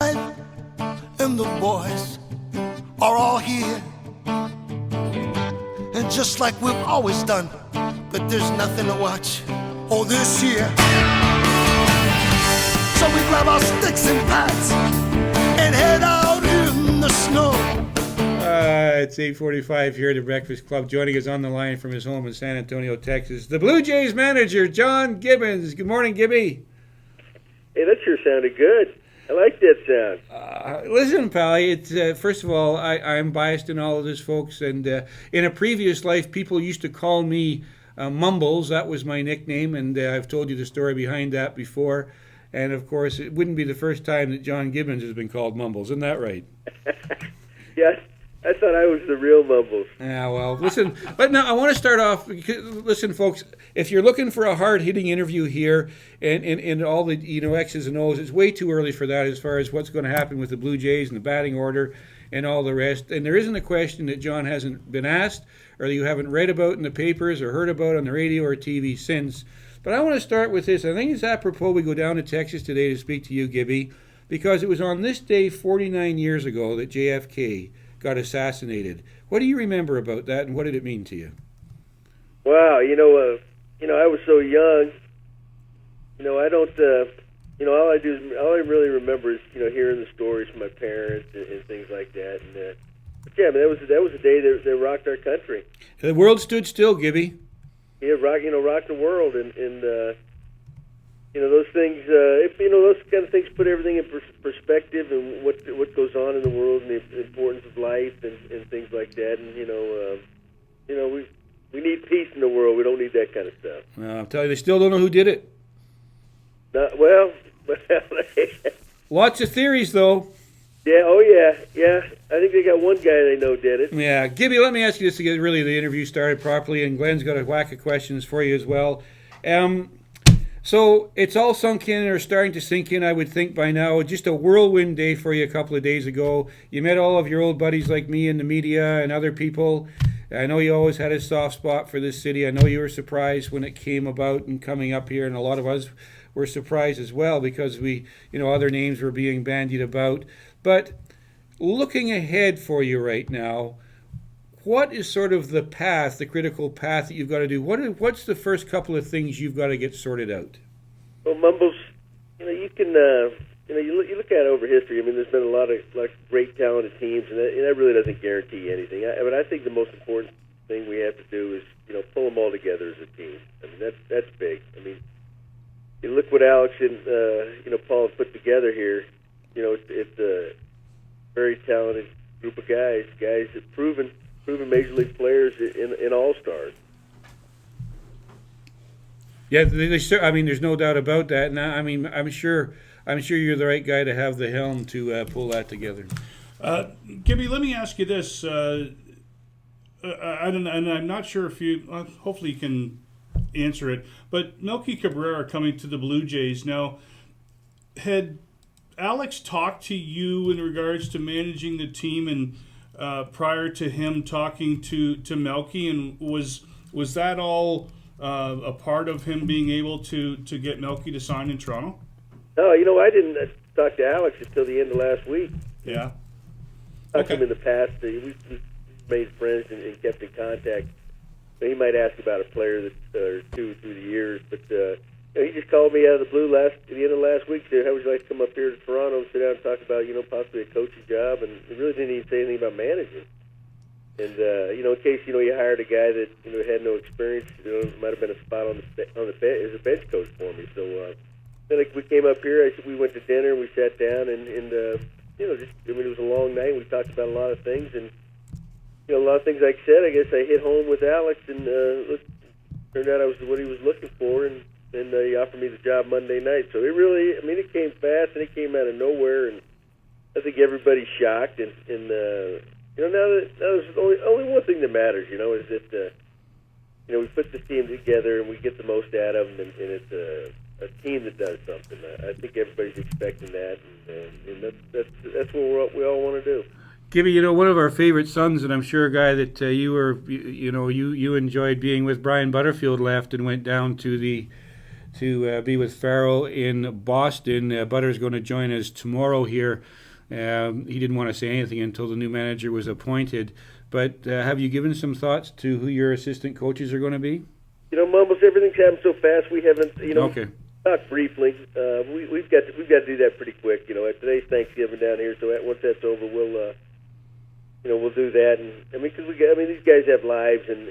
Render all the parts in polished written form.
And the boys are all here. And just like we've always done, but there's nothing to watch. Oh, this year. So we grab our sticks and pads and head out in the snow. It's 8:45 here at the Breakfast Club. Joining us on the line from his home in San Antonio, Texas, the Blue Jays manager, John Gibbons. Good morning, Gibby. Hey, that sure sounded good. I like that sound. Listen, pal, it's, first of all, I'm biased in all of this, folks, and in a previous life, people used to call me Mumbles. That was my nickname, and I've told you the story behind that before. And, of course, it wouldn't be the first time that John Gibbons has been called Mumbles. Isn't that right? Yes. I thought I was the real Mumbles. Yeah, well, listen, but now I want to start off, listen, folks, if you're looking for a hard-hitting interview here and all the, X's and O's, it's way too early for that as far as what's going to happen with the Blue Jays and the batting order and all the rest. And there isn't a question that John hasn't been asked or that you haven't read about in the papers or heard about on the radio or TV since. But I want to start with this. I think it's apropos we go down to Texas today to speak to you, Gibby, because it was on this day 49 years ago that JFK got assassinated. What do you remember about that, and what did it mean to you? Wow, I was so young. I don't. All I really remember is hearing the stories from my parents and things like that. And but yeah, that was a day that rocked our country. The world stood still, Gibby. Yeah, rocked the world, and those things. Those kind of things put everything in perspective, and what goes on in the world, and the importance of life, and things like that. And we need peace in the world. We don't need that kind of stuff. I'll tell you, they still don't know who did it. Well, lots of theories, though. Yeah. Oh, yeah. I think they got one guy they know did it. Yeah, Gibby. Let me ask you this to get really the interview started properly, and Glenn's got a whack of questions for you as well. So it's all sunk in or starting to sink in, I would think, by now. Just a whirlwind day for you a couple of days ago. You met all of your old buddies like me in the media and other people. I know you always had a soft spot for this city. I know you were surprised when it came about and coming up here, and a lot of us were surprised as well because other names were being bandied about. But looking ahead for you right now, what is sort of the path, the critical path that you've got to do? What's the first couple of things you've got to get sorted out? Well, Mumbles, you can, you look at it over history. I mean, there's been a lot of great talented teams, and that really doesn't guarantee anything. But I think the most important thing we have to do is, pull them all together as a team. I mean, that's big. I mean, you look what Alex and Paul have put together here. It's a very talented group of guys that proven major league players in all-stars. Yeah, there's no doubt about that. And I'm sure you're the right guy to have the helm to pull that together. Gibby, let me ask you this. And I'm not sure if you, hopefully you can answer it, but Melky Cabrera coming to the Blue Jays. Now, had Alex talked to you in regards to managing the team and prior to him talking to Melky, and was that all a part of him being able to get Melky to sign in Toronto? No, I didn't talk to Alex until the end of last week. Yeah. Talked to him in the past. We made friends and kept in contact. He might ask about a player or two through the years, but he just called me out of the blue at the end of last week. Said, "How would you like to come up here to Toronto and sit down and talk about possibly a coaching job?" And he really didn't even say anything about managing. And in case you hired a guy that had no experience, it might have been a spot on the bench as a bench coach for me. So then we came up here. We went to dinner and we sat down and it was a long night. We talked about a lot of things and a lot of things. Like I said, I guess I hit home with Alex and turned out I was what he was looking for and he offered me the job Monday night. So it came fast and it came out of nowhere, and I think everybody's shocked. And now there's only one thing that matters, is that we put this team together and we get the most out of them, and it's a team that does something. I think everybody's expecting that, and that's what we all want to do. Gibby, one of our favorite sons, and I'm sure a guy that you enjoyed being with, Brian Butterfield, left and went down to the to be with Farrell in Boston. Butter's going to join us tomorrow here. He didn't want to say anything until the new manager was appointed. But have you given some thoughts to who your assistant coaches are going to be? Mumbles, everything's happened so fast. We haven't, Okay. talked briefly. We've got to do that pretty quick. Today's Thanksgiving down here, so once that's over, we'll do that. And because these guys have lives, and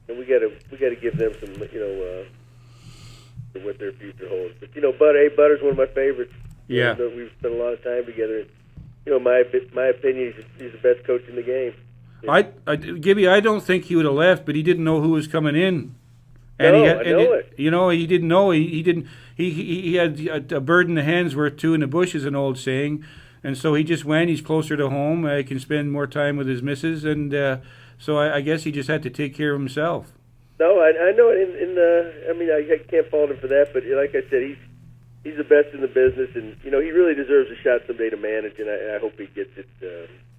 we got to give them some, what their future holds. But Butter's one of my favorites. Yeah. We've spent a lot of time together. My opinion, he's the best coach in the game. Gibby, I don't think he would have left, but he didn't know who was coming in. And I know it. He didn't know. He didn't. He had a bird in the hand's worth two in the bush, is an old saying, and so he just went. He's closer to home. He can spend more time with his missus, and so I guess he just had to take care of himself. No, I know it. I can't fault him for that. But like I said, he's the best in the business, and he really deserves a shot someday to manage. And I hope he gets it.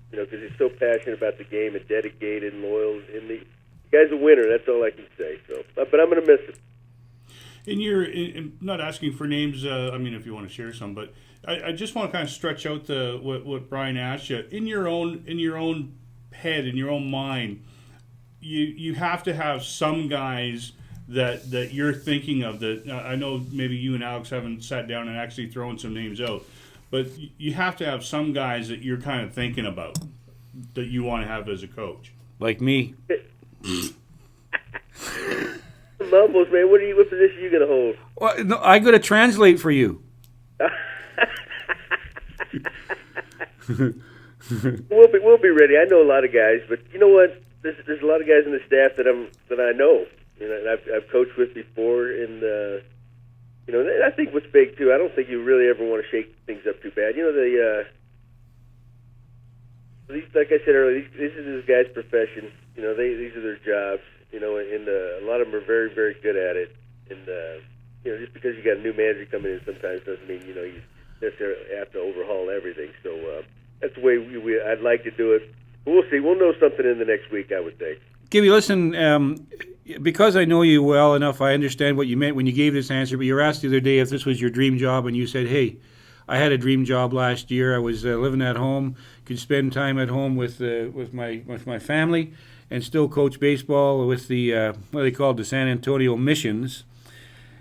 Because he's so passionate about the game and dedicated and loyal, and the guy's a winner. That's all I can say. So, but I'm going to miss him. In not asking for names, if you want to share some, but I just want to kind of stretch out what Bryan asked you. In your own head, in your own mind, you have to have some guys that you're thinking of. That I know maybe you and Alex haven't sat down and actually thrown some names out. But you have to have some guys that you're kind of thinking about that you want to have as a coach. Like me. Mumbles, man, what position are you going to hold? Well, no, I got to translate for you. We'll be ready. I know a lot of guys, but you know what? There's a lot of guys in the staff that I know, and I've coached with before, and I think what's big too. I don't think you really ever want to shake things up too bad. Like I said earlier, this is this guy's profession. These are their jobs. And a lot of them are very, very good at it. And just because you got a new manager coming in, sometimes doesn't mean you necessarily have to overhaul everything. So that's the way I'd like to do it. But we'll see. We'll know something in the next week, I would think. Gibby, listen. Because I know you well enough, I understand what you meant when you gave this answer. But you were asked the other day if this was your dream job, and you said, "Hey, I had a dream job last year. I was living at home, could spend time at home with my family, and still coach baseball with the what they called the San Antonio Missions."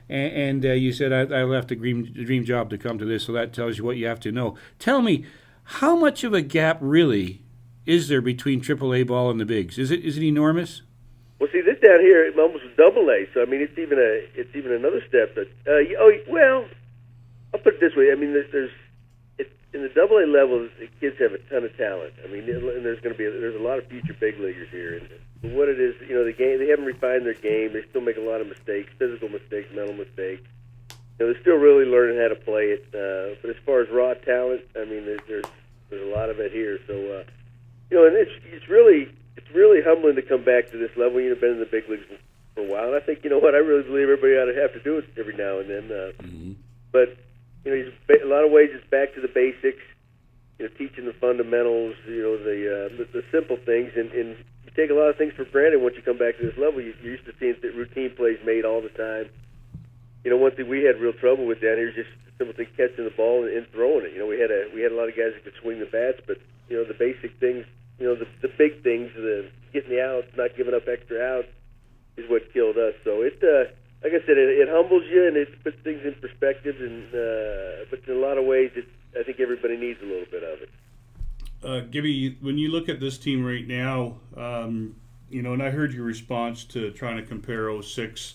And you said I left a dream job to come to this, so that tells you what you have to know. Tell me, how much of a gap really is there between AAA ball and the bigs? Is it enormous? Well, see, this down here, it's almost double A, so it's even another step. But I'll put it this way. There's in the double A level, the kids have a ton of talent. And there's a lot of future big leaguers here. And what it is, the game, they haven't refined their game. They still make a lot of mistakes, physical mistakes, mental mistakes. They're still really learning how to play it. But as far as raw talent, there's a lot of it here. So and it's really humbling to come back to this level. You've been in the big leagues for a while, and I think I really believe everybody ought to have to do it every now and then. But a lot of ways it's back to the basics. Teaching the fundamentals. The simple things, and you take a lot of things for granted once you come back to this level. You're used to seeing routine plays made all the time. One thing we had real trouble with down here is just the simple thing, catching the ball and throwing it. We had a lot of guys that could swing the bats, but the basic things. The big things, the getting the outs, not giving up extra outs, is what killed us. So it, like I said, it humbles you and it puts things in perspective. And but in a lot of ways, I think everybody needs a little bit of it. Gibby, when you look at this team right now, and I heard your response to trying to compare 06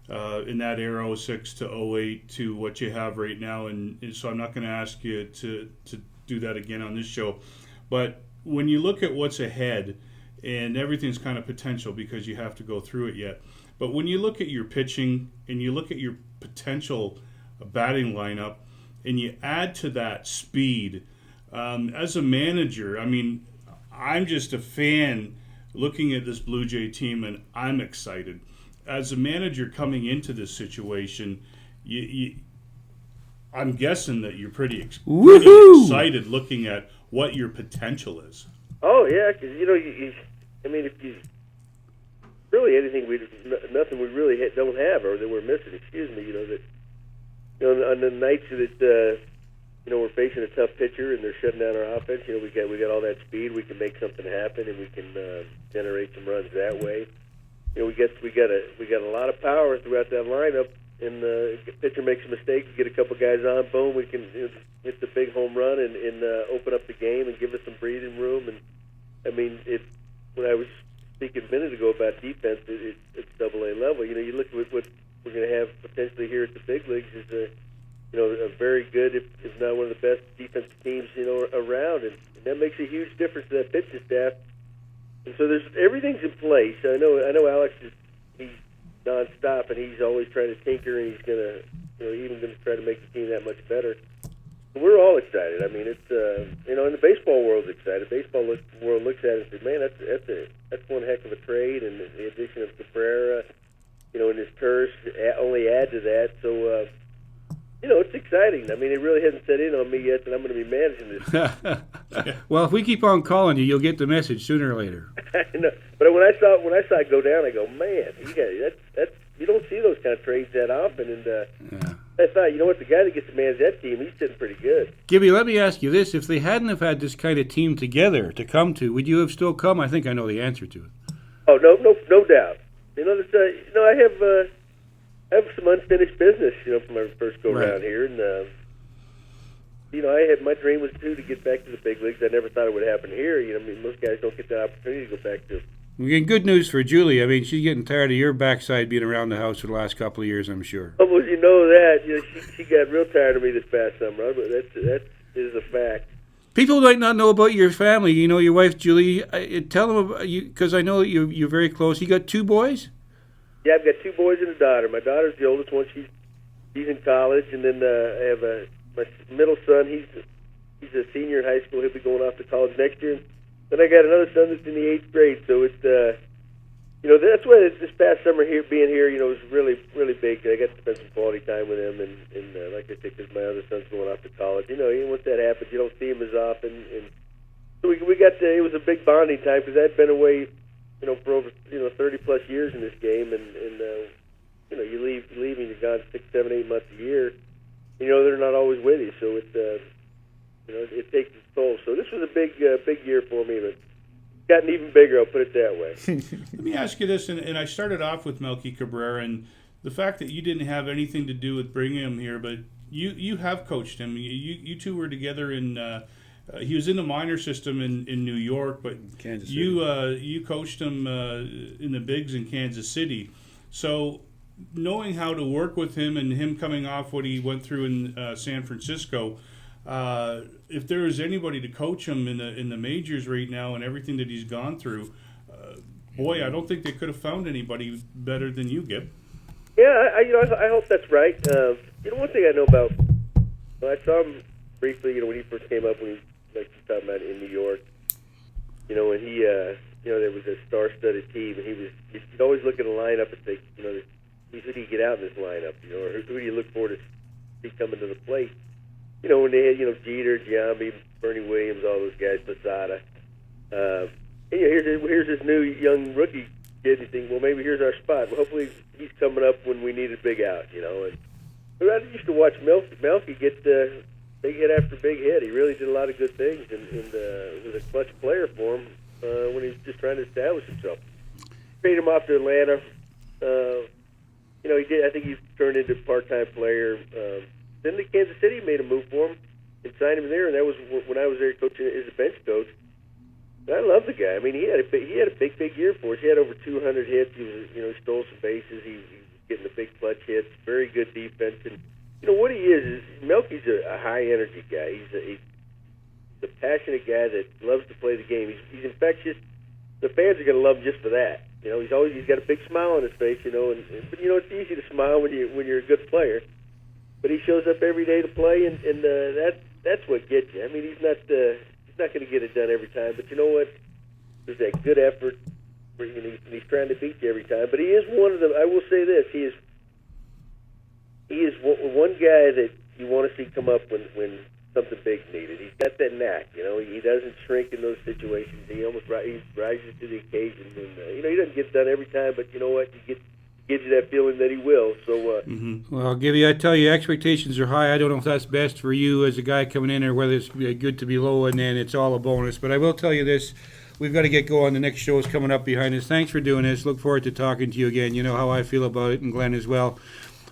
in that era, 06 to 08, to what you have right now, and so I'm not going to ask you to do that again on this show, but when you look at what's ahead, and everything's kind of potential because you have to go through it yet, but when you look at your pitching and you look at your potential batting lineup and you add to that speed, as a manager, I'm just a fan looking at this Blue Jay team, and I'm excited. As a manager coming into this situation, I'm guessing that you're pretty excited looking at what your potential is. Oh yeah, because really anything nothing we really don't have or that we're missing. Excuse me. On the nights that we're facing a tough pitcher and they're shutting down our offense, we got all that speed. We can make something happen and we can generate some runs that way. We got a lot of power throughout that lineup. And the pitcher makes a mistake, you get a couple guys on, boom, we can hit the big home run and open up the game and give us some breathing room. And I mean, when I was speaking a minute ago about defense, it's AA level. You look at what we're going to have potentially here at the big leagues is a very good, if not one of the best defensive teams around, and that makes a huge difference to that pitching staff. And so everything's in place. I know Alex he's nonstop, and he's always trying to tinker, and he's gonna even gonna try to make the team that much better. We're all excited. I mean, it's and the baseball world's excited. Baseball world looks at it and says, "Man, that's one heck of a trade." And the addition of Cabrera, and his Turris only add to that. So, it's exciting. I mean, it really hasn't set in on me yet that I'm going to be managing this. Well, if we keep on calling you, you'll get the message sooner or later. No, but when I saw it go down, I go, man, you don't see those kind of trades that often. And I thought, the guy that gets to manage that team, he's sitting pretty good. Gibby, let me ask you this: if they hadn't have had this kind of team together to come to, would you have still come? I think I know the answer to it. Oh, no doubt. I have some unfinished business, from my first go around here, and my dream was to get back to the big leagues. I never thought it would happen here. Most guys don't get that opportunity to go back to. We're getting good news for Julie. I mean, she's getting tired of your backside being around the house for the last couple of years, I'm sure. Oh, well, that. She got real tired of me this past summer. But that is a fact. People might not know about your family. Your wife Julie. Tell them about you, because I know that you're very close. You got 2 boys? Yeah, I've got 2 boys and a daughter. My daughter's the oldest one. She's in college, and then I have my middle son. He's a senior in high school. He'll be going off to college next year. Then I got another son that's in the 8th grade. So it's that's why this past summer being here, was really really big. I got to spend some quality time with him, and like I said, because my other son's going off to college. Once that happens, you don't see him as often, and so we got it was a big bonding time because I'd been away. For over 30 plus years in this game, and you leave and you're gone 6, 7, 8 months a year. They're not always with you, so it takes its toll. So this was a big year for me, but it's gotten even bigger. I'll put it that way. Let me ask you this, and I started off with Melky Cabrera, and the fact that you didn't have anything to do with bringing him here, but you have coached him. You 2 were together in. He was in the minor system in New York, but Kansas City. You coached him in the bigs in Kansas City. So knowing how to work with him and him coming off what he went through in San Francisco, if there is anybody to coach him in the majors right now and everything that he's gone through, boy, I don't think they could have found anybody better than you, Gib. Yeah, I hope that's right. One thing I know about, I saw him briefly, when he first came up, when he, like you talking about, in New York, and he, there was a star-studded team, and he'd always look at a lineup and think, who do you get out in this lineup, or who do you look for to see coming to the plate? When they had, Jeter, Giambi, Bernie Williams, all those guys, Posada. Here's this new young rookie kid, and you think, well, maybe here's our spot. Well, hopefully he's coming up when we need a big out, And I used to watch Melky get big hit after big hit. He really did a lot of good things, and was a clutch player for him when he was just trying to establish himself. Traded him off to Atlanta. He did. I think he's turned into a part-time player. Then the Kansas City made a move for him and signed him there, and that was when I was there coaching as a bench coach. And I love the guy. I mean, he had a big year for us. He had over 200 hits. He stole some bases. He was getting the big clutch hits. Very good defense. And what he is Melky's a high-energy guy. He's a passionate guy that loves to play the game. He's infectious. The fans are going to love him just for that. He's got a big smile on his face. But it's easy to smile when you're a good player. But he shows up every day to play, and that's what gets you. I mean, he's not going to get it done every time. But you know what? There's that good effort. And he's trying to beat you every time. But he is one of them. I will say this: he is one guy that you want to see come up when something big needed. He's got that knack, He doesn't shrink in those situations. He almost he rises to the occasion, and he doesn't get done every time. But you know what? Gives you that feeling that he will. So, Well, Gibby, I tell you, expectations are high. I don't know if that's best for you as a guy coming in, or whether it's good to be low and then it's all a bonus. But I will tell you this. We've got to get going. The next show is coming up behind us. Thanks for doing this. Look forward to talking to you again. You know how I feel about it, and Glenn as well.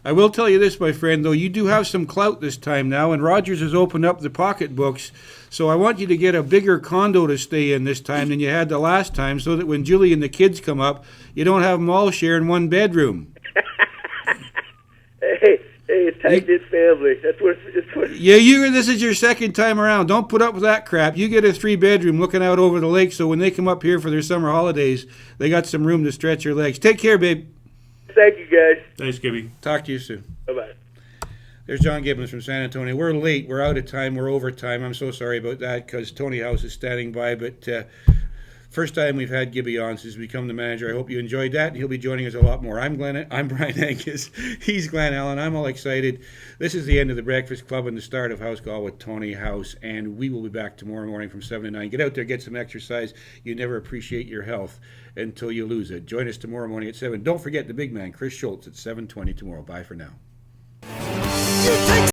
I will tell you this, my friend, though. You do have some clout this time now, and Rogers has opened up the pocketbooks. So I want you to get a bigger condo to stay in this time than you had the last time, so that when Julie and the kids come up, you don't have them all sharing one bedroom. hey, a tight-knit family. That's what it's what. Yeah, this is your second time around. Don't put up with that crap. You get a 3-bedroom looking out over the lake, so when they come up here for their summer holidays, they got some room to stretch their legs. Take care, babe. Thank you, guys. Thanks, Gibby. Talk to you soon. Bye-bye. There's John Gibbons from San Antonio. We're late. We're out of time. We're over time. I'm so sorry about that because Tony House is standing by. But first time we've had Gibby on since he's become the manager. I hope you enjoyed that. He'll be joining us a lot more. I'm Bryan Angus. He's Glenn Allan. I'm all excited. This is the end of the Breakfast Club and the start of House Call with Tony House. And we will be back tomorrow morning from 7 to 9. Get out there, get some exercise. You never appreciate your health until you lose it. Join us tomorrow morning at 7. Don't forget the big man, Chris Schultz, at 7:20 tomorrow. Bye for now. You take